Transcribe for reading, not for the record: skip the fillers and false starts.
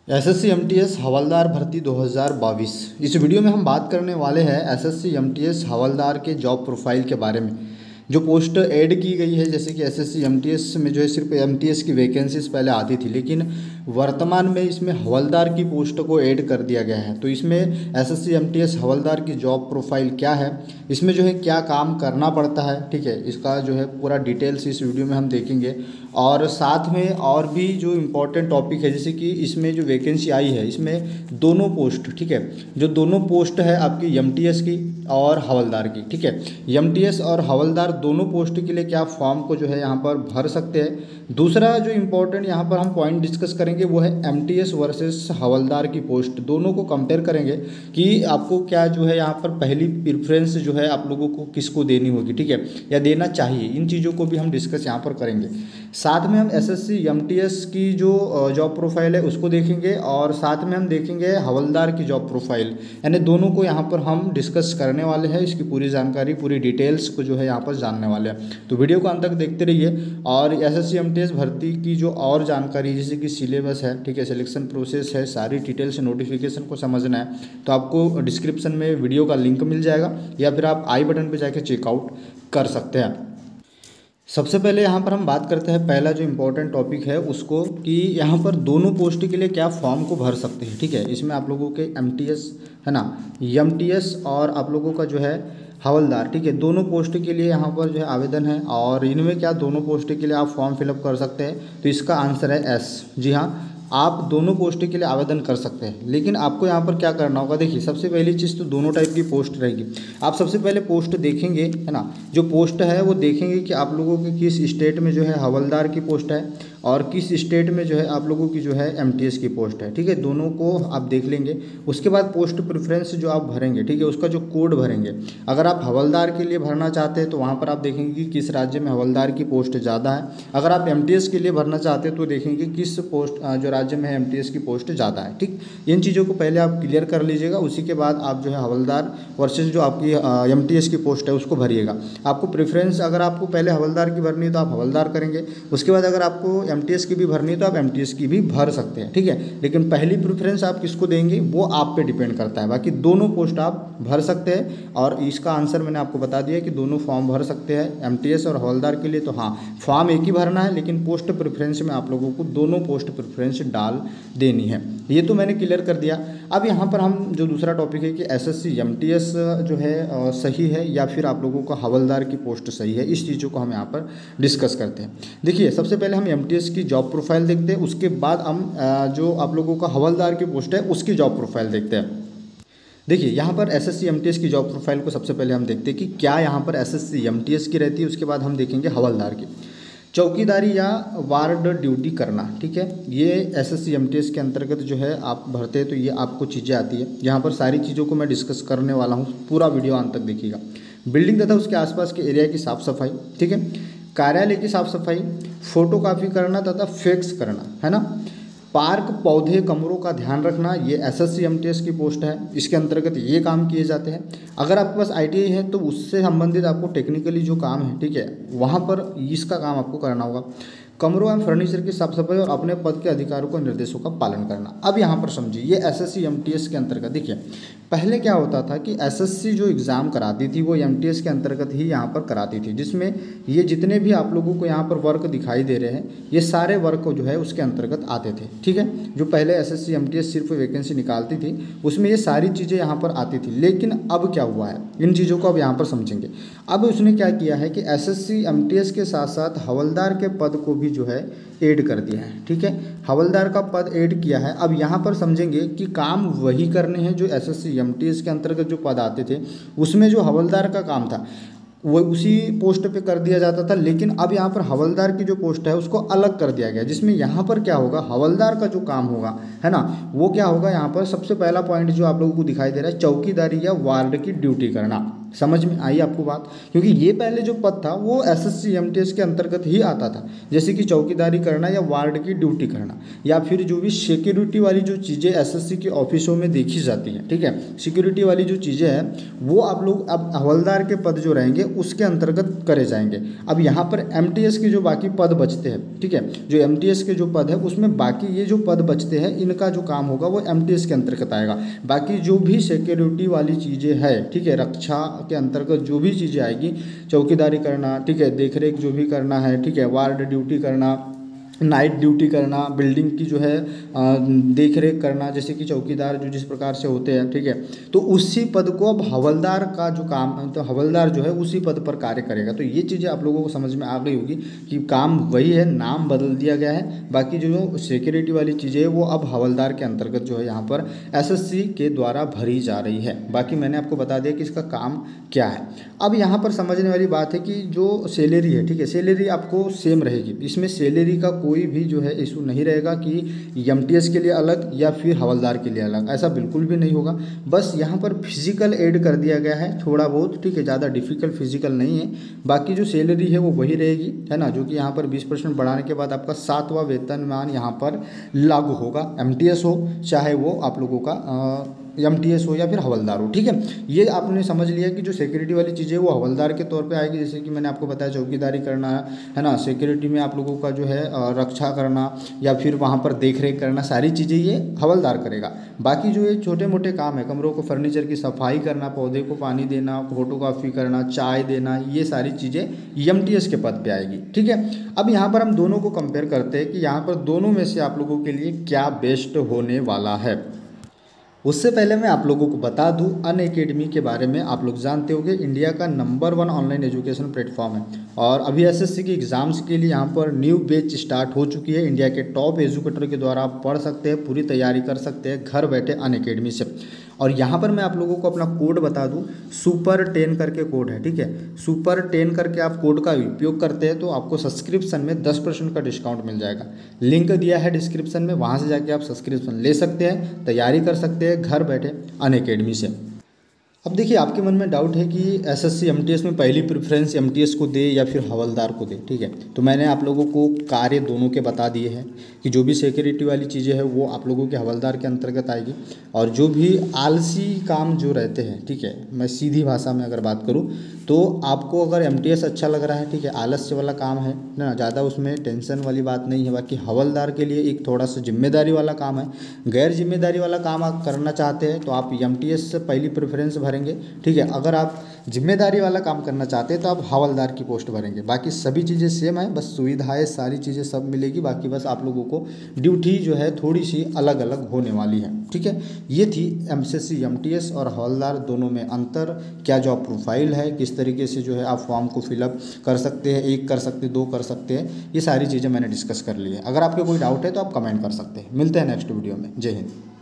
SSC MTS हवलदार भर्ती 2022। इस video में हम बात करने वाले हैं एसएससी एमटीएस हवलदार के जॉब प्रोफाइल के बारे में। जो पोस्ट ऐड की गई है, जैसे कि एसएससी एमटीएस में जो है सिर्फ एमटीएस की वैकेंसीज पहले आती थी, लेकिन वर्तमान में इसमें हवलदार की पोस्ट को ऐड कर दिया गया है। तो इसमें एसएससी एमटीएस हवलदार की जॉब प्रोफाइल क्या है, इसमें जो है क्या काम करना पड़ता है, ठीक है, इसका जो है पूरा डिटेल्स इस वीडियो में हम देखेंगे। और साथ में और भी जो इम्पोर्टेंट टॉपिक है, जैसे कि इसमें जो वैकेंसी आई है इसमें दोनों पोस्ट, ठीक है, जो दोनों पोस्ट है आपकी एमटीएस की और हवलदार की, ठीक है, एमटीएस और हवलदार दोनों पोस्ट के लिए क्या फॉर्म को जो है यहाँ पर भर सकते हैं। दूसरा जो इम्पोर्टेंट यहाँ पर हम पॉइंट डिस्कस करेंगे वो है एमटीएस वर्सेस हवलदार की पोस्ट, दोनों को कंपेयर करेंगे कि आपको क्या जो है यहाँ पर पहली प्रेफरेंस जो है आप लोगों को किसको देनी होगी, ठीक है, या देना चाहिए। इन चीज़ों को भी हम डिस्कस यहाँ पर करेंगे। साथ में हम एसएससी एमटीएस की जो जॉब प्रोफाइल है उसको देखेंगे और साथ में हम देखेंगे हवलदार की जॉब प्रोफाइल, यानी दोनों को यहाँ पर हम डिस्कस करने वाले हैं। इसकी पूरी जानकारी, पूरी डिटेल्स को जो है यहाँ पर जानने वाले हैं। तो वीडियो को अंत तक देखते रहिए। और एसएससी एमटीएस भर्ती की जो और जानकारी, जैसे कि सिलेबस है, ठीक है, सिलेक्शन प्रोसेस है, सारी डिटेल्स नोटिफिकेशन को समझना है तो आपको डिस्क्रिप्शन में वीडियो का लिंक मिल जाएगा या फिर आप आई बटन पर जाकर चेकआउट कर सकते हैं। सबसे पहले यहाँ पर हम बात करते हैं पहला जो इम्पोर्टेंट टॉपिक है उसको, कि यहाँ पर दोनों पोस्ट के लिए क्या फॉर्म को भर सकते हैं, ठीक है। इसमें आप लोगों के एमटीएस है ना, एमटीएस और आप लोगों का जो है हवलदार, ठीक है, दोनों पोस्ट के लिए यहाँ पर जो है आवेदन है। और इनमें क्या दोनों पोस्ट के लिए आप फॉर्म फिलअप कर सकते हैं, तो इसका आंसर है एस। जी हाँ, आप दोनों पोस्ट के लिए आवेदन कर सकते हैं, लेकिन आपको यहाँ पर क्या करना होगा। देखिए, सबसे पहली चीज़ तो दोनों टाइप की पोस्ट रहेगी। आप सबसे पहले पोस्ट देखेंगे, है ना, जो पोस्ट है वो देखेंगे कि आप लोगों के किस स्टेट में जो है हवलदार की पोस्ट है और किस स्टेट में जो है आप लोगों की जो है एमटीएस की पोस्ट है, ठीक है, दोनों को आप देख लेंगे। उसके बाद पोस्ट प्रेफरेंस जो आप भरेंगे, ठीक है, उसका जो कोड भरेंगे। अगर आप हवलदार के लिए भरना चाहते हैं तो वहाँ पर आप देखेंगे कि किस राज्य में हवलदार की पोस्ट ज़्यादा है। अगर आप एमटीएस के लिए भरना चाहते हैं तो देखेंगे किस पोस्ट जो राज्य में है एमटीएस की पोस्ट ज़्यादा है, ठीक। इन चीज़ों को पहले आप क्लियर कर लीजिएगा, उसी के बाद आप जो है हवलदार वर्सेज जो आपकी एमटीएस की पोस्ट है उसको भरिएगा। आपको प्रेफरेंस, अगर आपको पहले हवलदार की भरनी है तो आप हवलदार करेंगे। उसके बाद अगर आपको एमटीएस की भी भरनी है तो आप एमटीएस की भी भर सकते हैं, ठीक है, लेकिन पहली प्रेफरेंस आप किसको देंगे वो आप पे डिपेंड करता है। बाकी दोनों पोस्ट आप भर सकते हैं और इसका आंसर मैंने आपको बता दिया कि दोनों फॉर्म भर सकते हैं एमटीएस और हवलदार के लिए। तो हाँ, फॉर्म एक ही भरना है, लेकिन पोस्ट प्रेफरेंस में आप लोगों को दोनों पोस्ट प्रेफरेंस डाल देनी है। ये तो मैंने क्लियर कर दिया। अब यहाँ पर हम जो दूसरा टॉपिक है कि एसएससी एमटीएस जो है सही है या फिर आप लोगों को हवलदार की पोस्ट सही है, इस चीज़ों को हम यहाँ पर डिस्कस करते हैं। देखिए, सबसे पहले हम एमटीएस की जॉब प्रोफाइल देखते हैं, उसके बाद हम जो आप लोगों का हवलदार की पोस्ट है उसकी जॉब प्रोफाइल देखते हैं। देखिए, यहाँ पर एसएससी एमटीएस की जॉब प्रोफाइल को सबसे पहले हम देखते हैं कि क्या यहाँ पर एसएससी एमटीएस की रहती है। उसके बाद हम देखेंगे हवलदार की। चौकीदारी या वार्ड ड्यूटी करना, ठीक है, ये एसएससी एमटीएस के अंतर्गत जो है आप भरते हैं, तो ये आपको चीज़ें आती है। यहाँ पर सारी चीज़ों को मैं डिस्कस करने वाला हूँ, पूरा वीडियो अंत तक देखिएगा। बिल्डिंग तथा उसके आसपास के एरिया की साफ़ सफाई, ठीक है, कार्यालय की साफ़ सफाई, फोटोकॉपी करना तथा फैक्स करना, है ना, पार्क, पौधे, कमरों का ध्यान रखना, ये एसएससी एमटीएस की पोस्ट है, इसके अंतर्गत ये काम किए जाते हैं। अगर आपके पास आईटीआई है तो उससे संबंधित आपको टेक्निकली जो काम है, ठीक है, वहाँ पर इसका काम आपको करना होगा। कमरों एवं फर्नीचर की साफ सफाई और अपने पद के अधिकारों को निर्देशों का पालन करना। अब यहाँ पर समझिए, ये एसएससी एमटीएस के अंतर्गत। देखिए, पहले क्या होता था कि एसएससी जो एग्ज़ाम कराती थी वो एमटीएस के अंतर्गत ही यहाँ पर कराती थी, जिसमें ये जितने भी आप लोगों को यहाँ पर वर्क दिखाई दे रहे हैं ये सारे वर्क जो है उसके अंतर्गत आते थे, ठीक है। जो पहले एसएससी एमटीएस सिर्फ वैकेंसी निकालती थी उसमें ये सारी चीज़ें यहाँ पर आती थी। लेकिन अब क्या हुआ है, इन चीज़ों को अब यहाँ पर समझेंगे। अब उसने क्या किया है कि एसएससी एमटीएस के साथ साथ हवलदार के पद को भी जो है ऐड कर दिया है, ठीक है, हवलदार का पद ऐड किया है। अब यहाँ पर समझेंगे कि काम वही करने हैं जो एसएससी एमटीएस के अंतर्गत जो पद आते थे उसमें जो हवलदार का काम था वो उसी पोस्ट पे कर दिया जाता था। लेकिन अब यहाँ पर हवलदार की जो पोस्ट है उसको अलग कर दिया गया, जिसमें यहाँ पर क्या होगा, हवलदार का जो काम होगा, है ना, वो क्या होगा। यहाँ पर सबसे पहला पॉइंट जो आप लोगों को दिखाई दे रहा है, चौकीदारी या वार्ड की ड्यूटी करना। समझ में आई आपको बात? क्योंकि ये पहले जो पद था वो एसएससी एमटीएस के अंतर्गत ही आता था, जैसे कि चौकीदारी करना या वार्ड की ड्यूटी करना, या फिर जो भी सिक्योरिटी वाली जो चीज़ें एसएससी के ऑफिसों में देखी जाती हैं, ठीक है, सिक्योरिटी वाली जो चीज़ें हैं वो आप लोग अब हवलदार के पद जो रहेंगे उसके अंतर्गत करे जाएंगे। अब यहाँ पर एमटीएस के जो बाकी पद बचते हैं, ठीक है, जो एमटीएस के जो पद है उसमें बाकी ये जो पद बचते हैं इनका जो काम होगा वो एमटीएस के अंतर्गत आएगा। बाकी जो भी सिक्योरिटी वाली चीज़ें है, ठीक है, रक्षा के अंतर्गत जो भी चीज़ें आएगी, चौकीदारी करना, ठीक है, देखरेख जो भी करना है, ठीक है, वार्ड ड्यूटी करना, नाइट ड्यूटी करना, बिल्डिंग की जो है देख रेख करना, जैसे कि चौकीदार जो जिस प्रकार से होते हैं, ठीक है, तो उसी पद को अब हवलदार का जो काम, तो हवलदार जो है उसी पद पर कार्य करेगा। तो ये चीज़ें आप लोगों को समझ में आ गई होगी कि काम वही है, नाम बदल दिया गया है, बाकी जो सिक्योरिटी वाली चीज़ें है वो अब हवलदार के अंतर्गत जो है यहाँ पर एसएससी के द्वारा भरी जा रही है। बाकी मैंने आपको बता दिया कि इसका काम क्या है। अब यहाँ पर समझने वाली बात है कि जो सैलरी है, ठीक है, सैलरी आपको सेम रहेगी, इसमें सैलरी का कोई भी जो है इशू नहीं रहेगा कि एमटीएस के लिए अलग या फिर हवलदार के लिए अलग, ऐसा बिल्कुल भी नहीं होगा। बस यहाँ पर फिजिकल ऐड कर दिया गया है थोड़ा बहुत, ठीक है, ज़्यादा डिफिकल्ट फिजिकल नहीं है। बाकी जो सैलरी है वो वही रहेगी, है ना, जो कि यहाँ पर 20% बढ़ाने के बाद आपका 7वां वेतनमान यहाँ पर लागू होगा। एमटीएस हो चाहे वो आप लोगों का एमटीएस हो या फिर हवलदार हो, ठीक है। ये आपने समझ लिया कि जो सिक्योरिटी वाली चीज़ें वो हवलदार के तौर पे आएगी, जैसे कि मैंने आपको बताया चौकीदारी करना है ना, सिक्योरिटी में आप लोगों का जो है रक्षा करना या फिर वहाँ पर देख रेख करना, सारी चीज़ें ये हवलदार करेगा। बाकी जो ये छोटे मोटे काम है, कमरों को फर्नीचर की सफाई करना, पौधे को पानी देना, फोटोकॉपी करना, चाय देना, ये सारी चीज़ें एमटीएस के पद पे आएगी, ठीक है। अब यहाँ पर हम दोनों को कंपेयर करते हैं कि यहाँ पर दोनों में से आप लोगों के लिए क्या बेस्ट होने वाला है। उससे पहले मैं आप लोगों को बता दूं, अनअकैडमी के बारे में आप लोग जानते होंगे, इंडिया का नंबर 1 ऑनलाइन एजुकेशन प्लेटफॉर्म है और अभी एसएससी की एग्ज़ाम्स के लिए यहाँ पर न्यू बैच स्टार्ट हो चुकी है। इंडिया के टॉप एजुकेटर के द्वारा आप पढ़ सकते हैं, पूरी तैयारी कर सकते हैं घर बैठे अनअकैडमी से। और यहाँ पर मैं आप लोगों को अपना कोड बता दूँ, सुपर 10 करके कोड है, ठीक है, सुपर 10 करके आप कोड का उपयोग करते हैं तो आपको सब्सक्रिप्शन में 10% का डिस्काउंट मिल जाएगा। लिंक दिया है डिस्क्रिप्शन में, वहाँ से जाके आप सब्सक्रिप्शन ले सकते हैं, तैयारी कर सकते हैं घर बैठे अनअकैडमी से। अब देखिए, आपके मन में डाउट है कि एसएससी एमटीएस में पहली प्रेफरेंस एमटीएस को दे या फिर हवलदार को दे, ठीक है। तो मैंने आप लोगों को कार्य दोनों के बता दिए हैं कि जो भी सिक्योरिटी वाली चीज़ें हैं वो आप लोगों के हवलदार के अंतर्गत आएगी, और जो भी आलसी काम जो रहते हैं, ठीक है, मैं सीधी भाषा में अगर बात करूँ तो आपको अगर एमटीएस अच्छा लग रहा है, ठीक है, आलस्य वाला काम है ना, ज़्यादा उसमें टेंशन वाली बात नहीं है। बाकी हवलदार के लिए एक थोड़ा सा जिम्मेदारी वाला काम है, गैर जिम्मेदारी वाला काम आप करना चाहते हैं तो आप एमटीएस से पहली प्रेफरेंस भरेंगे, ठीक है। अगर आप जिम्मेदारी वाला काम करना चाहते हैं तो आप हवलदार की पोस्ट भरेंगे। बाकी सभी चीज़ें सेम है, बस सुविधाएं सारी चीज़ें सब मिलेगी, बाकी बस आप लोगों को ड्यूटी जो है थोड़ी सी अलग अलग होने वाली है, ठीक है। ये थी एसएससी एमटीएस और हवलदार दोनों में अंतर, क्या जॉब प्रोफाइल है, किस तरीके से जो है आप फॉर्म को फिलअप कर सकते हैं, 1 कर सकते हैं, 2 कर सकते हैं, ये सारी चीज़ें मैंने डिस्कस कर ली है। अगर आपके कोई डाउट है तो आप कमेंट कर सकते हैं। मिलते हैं नेक्स्ट वीडियो में। जय हिंद।